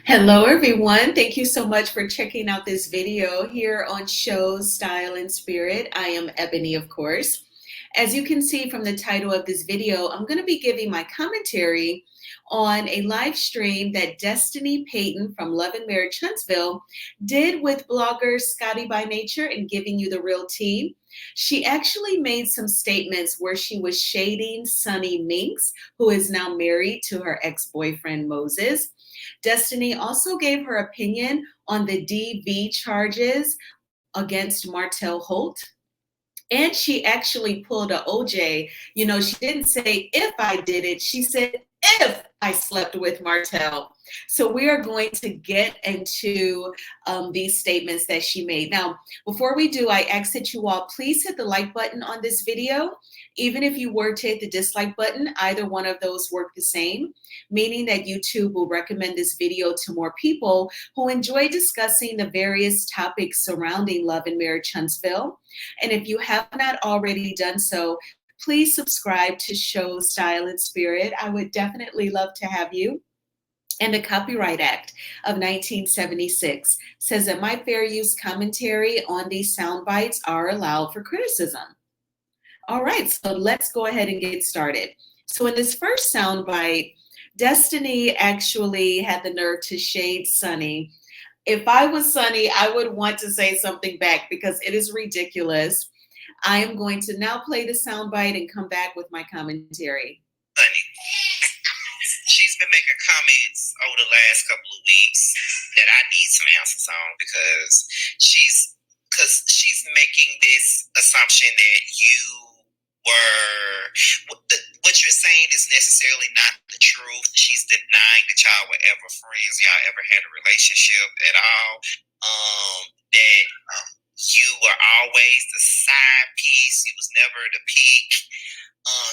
Hello, everyone. Thank you so much for checking out this video here on Shows, Style, and Spirit. I am Ebony, of course. As you can see from the title of this video, I'm going to be giving my commentary on a live stream that Destiny Payton from Love and Marriage Huntsville did with blogger Scotty by Nature and giving you the real tea. She actually made some statements where she was shading Sunny Minks, who is now married to her ex-boyfriend Moses. Destiny also gave her opinion on the DV charges against Martell Holt. And she actually pulled a OJ. She didn't say if I did it, she said if I slept with Martell. So we are going to get into these statements that she made. Now, before we do, I ask that you all please hit the like button on this video. Even if you were to hit the dislike button, either one of those work the same, meaning that YouTube will recommend this video to more people who enjoy discussing the various topics surrounding Love and Marriage Huntsville. And if you have not already done so, please subscribe to Show Style and Spirit. I would definitely love to have you. And the Copyright Act of 1976 says that my fair use commentary on these sound bites are allowed for criticism. All right, so let's go ahead and get started. So in this first sound bite, Destiny actually had the nerve to shade Sunny. If I was Sunny, I would want to say something back because it is ridiculous. I am going to now play the soundbite and come back with my commentary. Sunny, she's been making comments over the last couple of weeks that I need some answers on because she's making this assumption that what you're saying is necessarily not the truth. She's denying that y'all were ever friends, y'all ever had a relationship at all. That you were always the side piece. You was never the peak.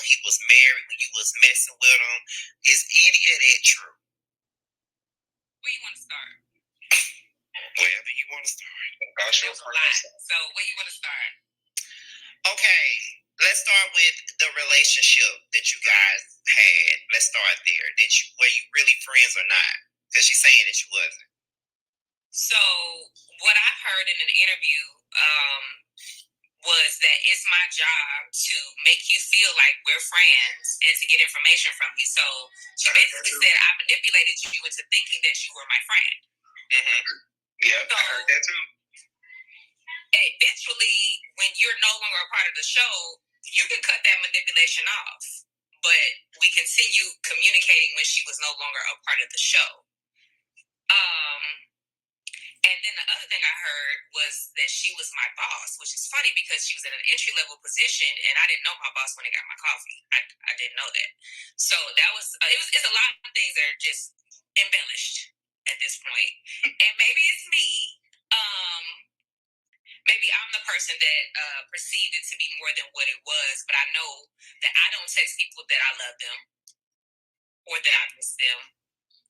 He was married when you was messing with him. Is any of that true? Where you want to start? Wherever you want to start. There's a lot. So where you want to start? Okay, let's start with the relationship that you guys had. Let's start there. Were you really friends or not? Because she's saying that you wasn't. So what I've heard in an interview was that it's my job to make you feel like we're friends and to get information from you. So she basically said I manipulated you into thinking that you were my friend. Mm-hmm. Yeah, so, I heard that too. Eventually, when you're no longer a part of the show, you can cut that manipulation off. But we continue communicating when she was no longer a part of the show. And then the other thing I heard was that she was my boss, which is funny because she was in an entry-level position, and I didn't know my boss when I got my coffee. I didn't know that. So that was it's a lot of things that are just embellished at this point. And maybe it's me. Maybe I'm the person that perceived it to be more than what it was, but I know that I don't text people that I love them or that I miss them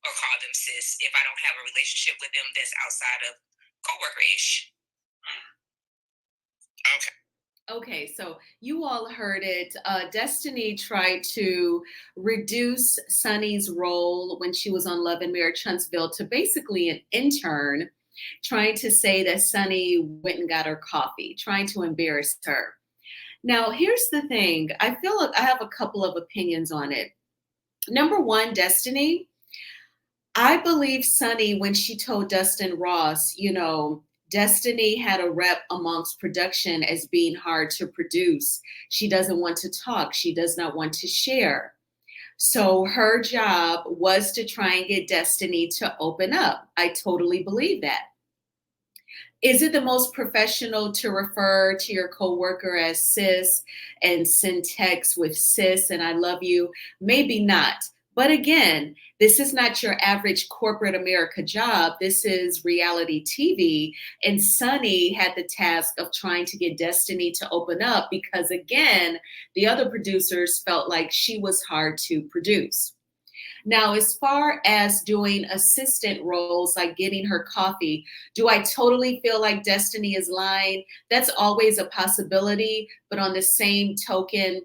or call them sis if I don't have a relationship with them that's outside of coworker-ish. Okay, so you all heard it. Destiny tried to reduce Sunny's role when she was on Love and Marriage Huntsville to basically an intern, trying to say that Sunny went and got her coffee, trying to embarrass her. Now, here's the thing. I feel like I have a couple of opinions on it. Number one, Destiny. I believe Sunny, when she told Dustin Ross, Destiny had a rep amongst production as being hard to produce. She doesn't want to talk. She does not want to share. So her job was to try and get Destiny to open up. I totally believe that. Is it the most professional to refer to your coworker as sis and send texts with sis and I love you? Maybe not. But again, this is not your average corporate America job. This is reality TV. And Sunny had the task of trying to get Destiny to open up because, again, the other producers felt like she was hard to produce. Now, as far as doing assistant roles, like getting her coffee, do I totally feel like Destiny is lying? That's always a possibility. But on the same token,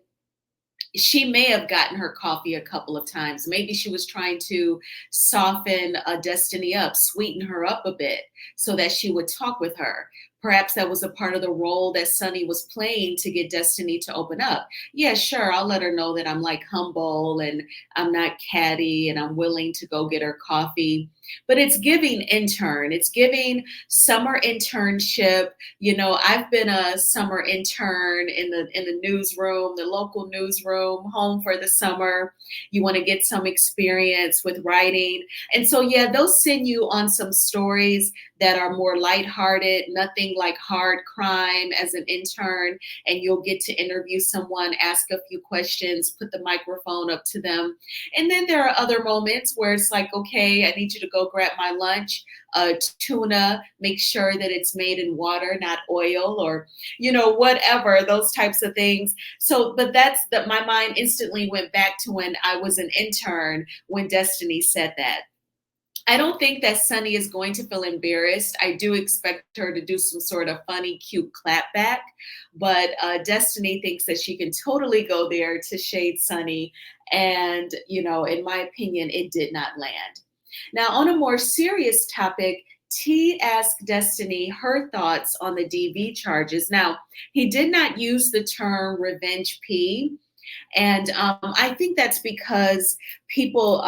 she may have gotten her coffee a couple of times. Maybe she was trying to soften Destiny up, sweeten her up a bit so that she would talk with her. Perhaps that was a part of the role that Sunny was playing to get Destiny to open up. Yeah, sure, I'll let her know that I'm like humble and I'm not catty and I'm willing to go get her coffee. But it's giving intern. It's giving summer internship. You know, I've been a summer intern in the newsroom, the local newsroom, home for the summer. You want to get some experience with writing. And so yeah, they'll send you on some stories that are more lighthearted, nothing like hard crime as an intern, and you'll get to interview someone, ask a few questions, put the microphone up to them. And then there are other moments where it's like, okay, I need you to go grab my lunch, tuna, make sure that it's made in water, not oil, or, you know, whatever, those types of things. So, but that's that my mind instantly went back to when I was an intern when Destiny said that. I don't think that Sunny is going to feel embarrassed. I do expect her to do some sort of funny, cute clapback, but Destiny thinks that she can totally go there to shade Sunny. And, you know, in my opinion, it did not land. Now, on a more serious topic, T asked Destiny her thoughts on the DV charges. Now, he did not use the term revenge P. And I think that's because people,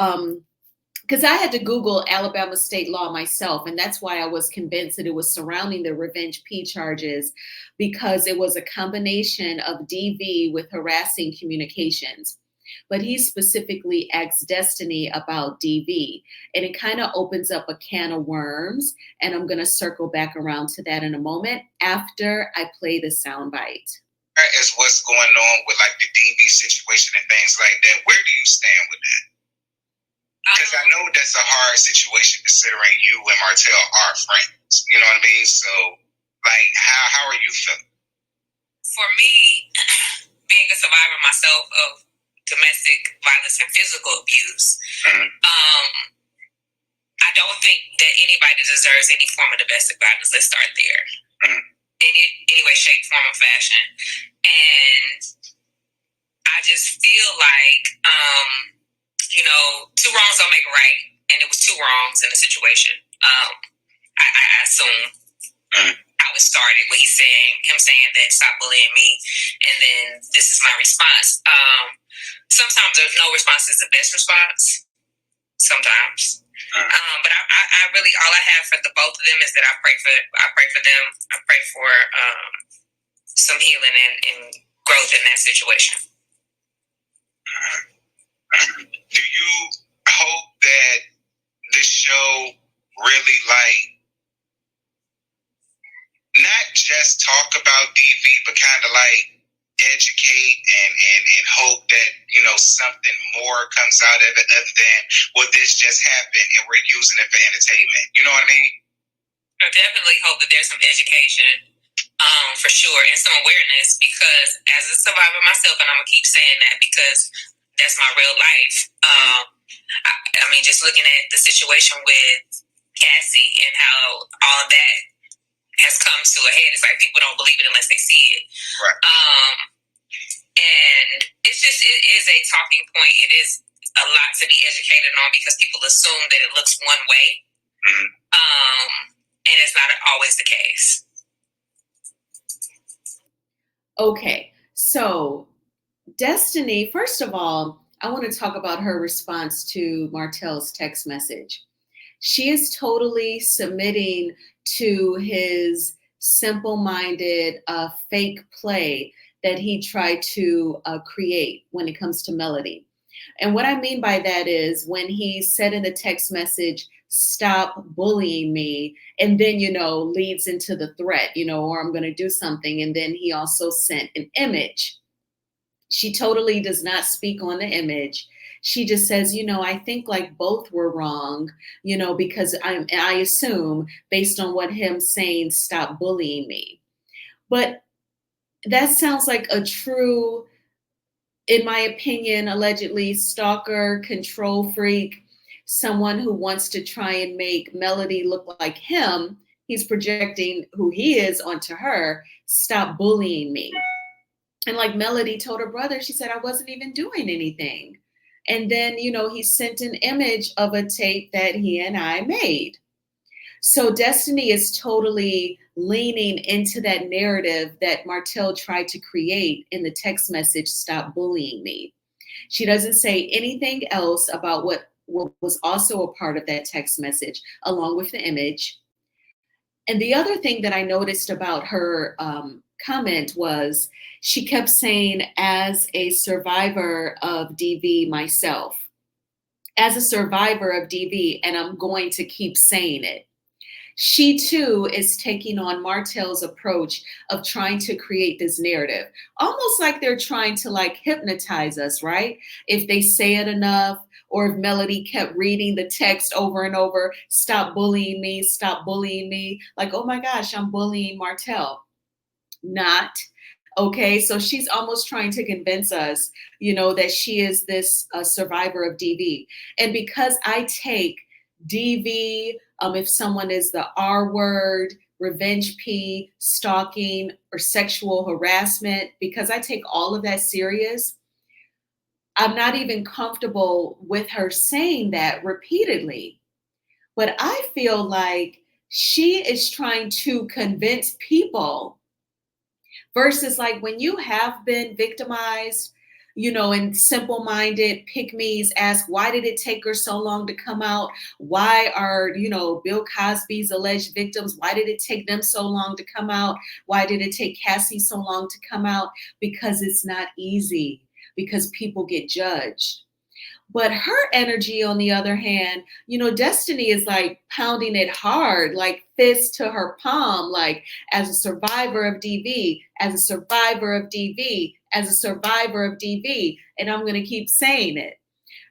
because I had to Google Alabama state law myself, and that's why I was convinced that it was surrounding the revenge P charges, because it was a combination of DV with harassing communications. But he specifically asked Destiny about DV, and it kind of opens up a can of worms, and I'm going to circle back around to that in a moment after I play the soundbite. As what's going on with like the DV situation and things like that, where do you stand with that? Because I know that's a hard situation considering you and Martell are friends. You know what I mean? So, like, how are you feeling? For me, being a survivor myself of domestic violence and physical abuse, I don't think that anybody deserves any form of domestic violence. Let's start there. In any way, shape, form, or fashion. And I just feel like, you know, two wrongs don't make a right, and it was two wrongs in the situation. I assume how it started with him saying that stop bullying me, and then this is my response. Sometimes there's no response is the best response. Sometimes, but I really all I have for the both of them is that I pray for them. I pray for some healing and growth in that situation. Do you hope that this show really like not just talk about DV, but kind of like educate and hope that, you know, something more comes out of it other than, well, this just happened and we're using it for entertainment. You know what I mean? I definitely hope that there's some education, for sure, and some awareness, because as a survivor myself, and I'm gonna keep saying that because that's my real life. I mean, just looking at the situation with Cassie and how all of that has come to a head, it's like people don't believe it unless they see it. Right. And it's just, it is a talking point. It is a lot to be educated on because people assume that it looks one way. And it's not always the case. Okay, so Destiny, first of all, I want to talk about her response to Martell's text message. She is totally submitting to his simple-minded fake play that he tried to create when it comes to Melody. And what I mean by that is when he said in the text message, stop bullying me, and then, you know, leads into the threat, you know, or I'm going to do something. And then he also sent an image. She totally does not speak on the image. She just says, you know, I think like both were wrong, you know, because I assume based on what him saying, stop bullying me. But that sounds like a true, in my opinion, allegedly stalker, control freak, someone who wants to try and make Melody look like him. He's projecting who he is onto her. Stop bullying me. And like Melody told her brother, she said, I wasn't even doing anything. And then, he sent an image of a tape that he and I made. So Destiny is totally leaning into that narrative that Martell tried to create in the text message, "Stop bullying me." She doesn't say anything else about what was also a part of that text message, along with the image. And the other thing that I noticed about her comment was she kept saying, as a survivor of DV myself, as a survivor of DV, and I'm going to keep saying it. She too is taking on Martell's approach of trying to create this narrative, almost like they're trying to like hypnotize us, right? If they say it enough, or if Melody kept reading the text over and over, stop bullying me, stop bullying me. Like, oh my gosh, I'm bullying Martell. Not. Okay, so she's almost trying to convince us, that she is this survivor of DV. And because I take DV, if someone is the R word, revenge P, stalking, or sexual harassment, because I take all of that serious, I'm not even comfortable with her saying that repeatedly. But I feel like she is trying to convince people versus like when you have been victimized, and simple-minded pick-me's ask, why did it take her so long to come out? Why are, Bill Cosby's alleged victims, why did it take them so long to come out? Why did it take Cassie so long to come out? Because it's not easy, because people get judged. But her energy, on the other hand, Destiny is like pounding it hard, like fist to her palm, like as a survivor of DV, as a survivor of DV, as a survivor of DV. And I'm going to keep saying it.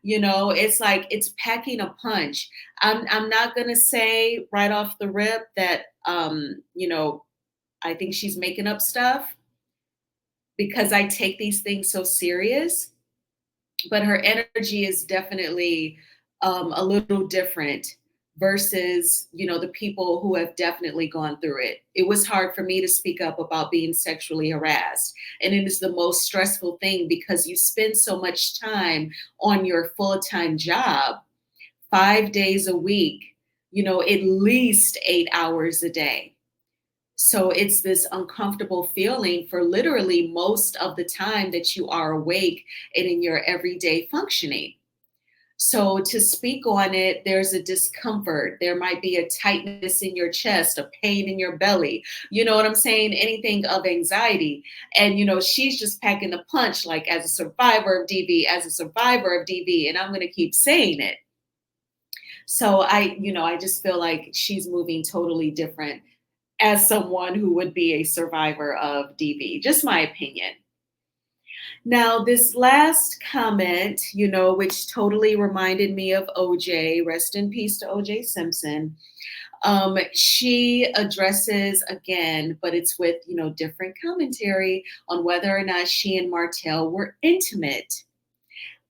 It's like it's packing a punch. I'm not going to say right off the rip that, I think she's making up stuff because I take these things so serious. But her energy is definitely a little different versus, the people who have definitely gone through it. It was hard for me to speak up about being sexually harassed. And it is the most stressful thing because you spend so much time on your full-time job, 5 days a week, at least 8 hours a day. So it's this uncomfortable feeling for literally most of the time that you are awake and in your everyday functioning. So to speak on it, there's a discomfort. There might be a tightness in your chest, a pain in your belly. You know what I'm saying? Anything of anxiety. And, she's just packing the punch, like as a survivor of DV, as a survivor of DV. And I'm going to keep saying it. So I just feel like she's moving totally different as someone who would be a survivor of DV, just my opinion. Now, this last comment, which totally reminded me of OJ, rest in peace to OJ Simpson. She addresses again, but it's with, different commentary on whether or not she and Martell were intimate.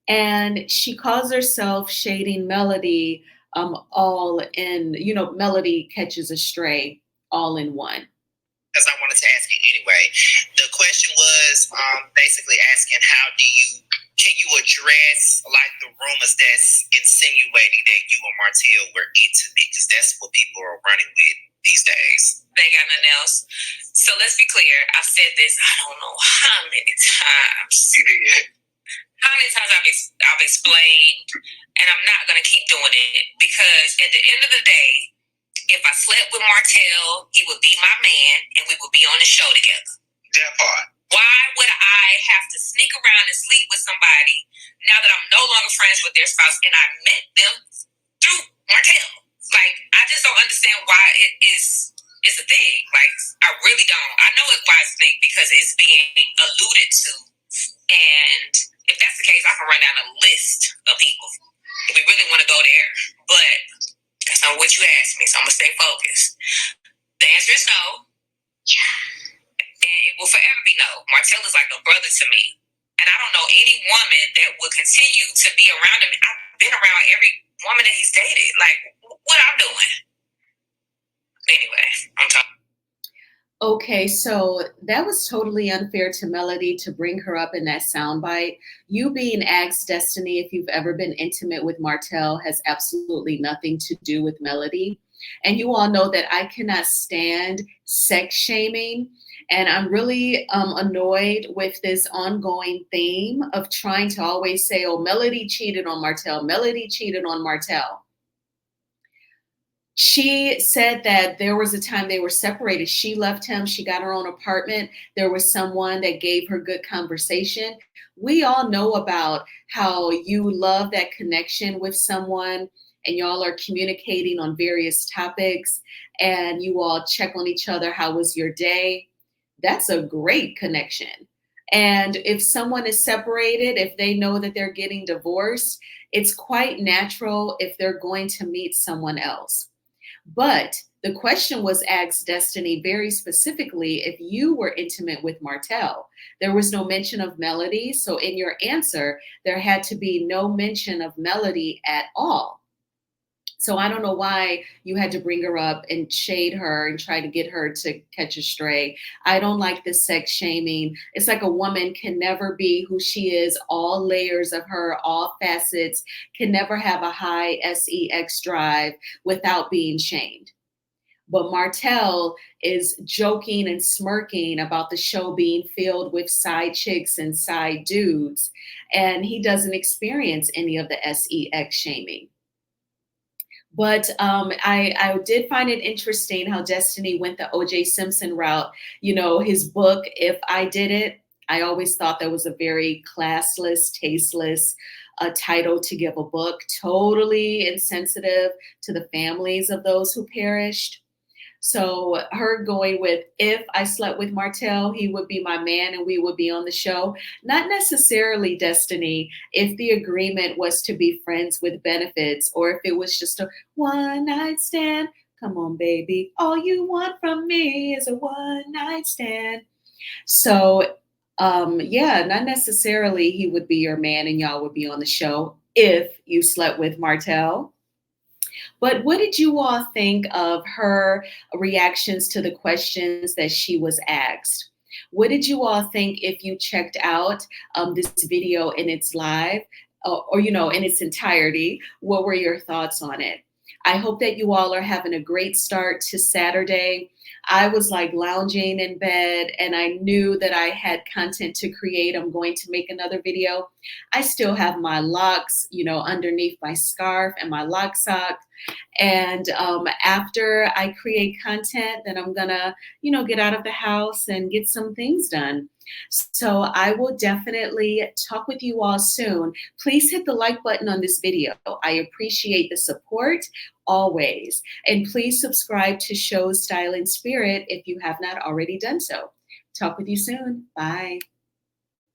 And she calls herself shading Melody all in, Melody catches a stray all in one. Because I wanted to ask it anyway. The question was basically asking can you address like the rumors that's insinuating that you and Martell were intimate? Because that's what people are running with these days. They got nothing else. So let's be clear. I've said this, I don't know how many times. Yeah. How many times I've explained, and I'm not going to keep doing it because at the end of the day, if I slept with Martell, he would be my man and we would be on the show together. That part. Why would I have to sneak around and sleep with somebody now that I'm no longer friends with their spouse and I met them through Martell? Like, I just don't understand why it's a thing. Like, I really don't. I know it's why it's a thing because it's being alluded to. And if that's the case, I can run down a list of people if we really want to go there. But that's not what you asked me, so I'm going to stay focused. The answer is no. And it will forever be no. Martell is like a brother to me. And I don't know any woman that would continue to be around him. I've been around every woman that he's dated. Like, what I'm doing. Anyway, I'm talking. Okay, so that was totally unfair to Melody to bring her up in that soundbite. You being asked, Destiny, if you've ever been intimate with Martell has absolutely nothing to do with Melody. And you all know that I cannot stand sex shaming. And I'm really annoyed with this ongoing theme of trying to always say, oh, Melody cheated on Martell, Melody cheated on Martell. She said that there was a time they were separated. She left him. She got her own apartment. There was someone that gave her good conversation. We all know about how you love that connection with someone and y'all are communicating on various topics and you all check on each other. How was your day? That's a great connection. And if someone is separated, if they know that they're getting divorced, it's quite natural if they're going to meet someone else. But the question was asked, Destiny, very specifically if you were intimate with Martell. There was no mention of Melody. So in your answer, there had to be no mention of Melody at all. So I don't know why you had to bring her up and shade her and try to get her to catch a stray. I don't like this sex shaming. It's like a woman can never be who she is, all layers of her, all facets, can never have a high sex drive without being shamed. But Martell is joking and smirking about the show being filled with side chicks and side dudes, and he doesn't experience any of the sex shaming. But I did find it interesting how Destiny went the O.J. Simpson route. You know, his book, If I Did It, I always thought that was a very classless, tasteless title to give a book, totally insensitive to the families of those who perished. So her going with, if I slept with Martell, he would be my man and we would be on the show. Not necessarily, Destiny, if the agreement was to be friends with benefits or if it was just a one night stand. Come on, baby. All you want from me is a one night stand. So yeah, not necessarily he would be your man and y'all would be on the show if you slept with Martell. But what did you all think of her reactions to the questions that she was asked? What did you all think if you checked out this video in its live or, you know, in its entirety? What were your thoughts on it? I hope that you all are having a great start to Saturday. I was like lounging in bed and I knew that I had content to create. I'm going to make another video. I still have my locks, you know, underneath my scarf and my lock sock. And after I create content, then I'm gonna, you know, get out of the house and get some things done. So I will definitely talk with you all soon. Please hit the like button on this video. I appreciate the support always. And please subscribe to Show Style and Spirit if you have not already done so. Talk with you soon. Bye.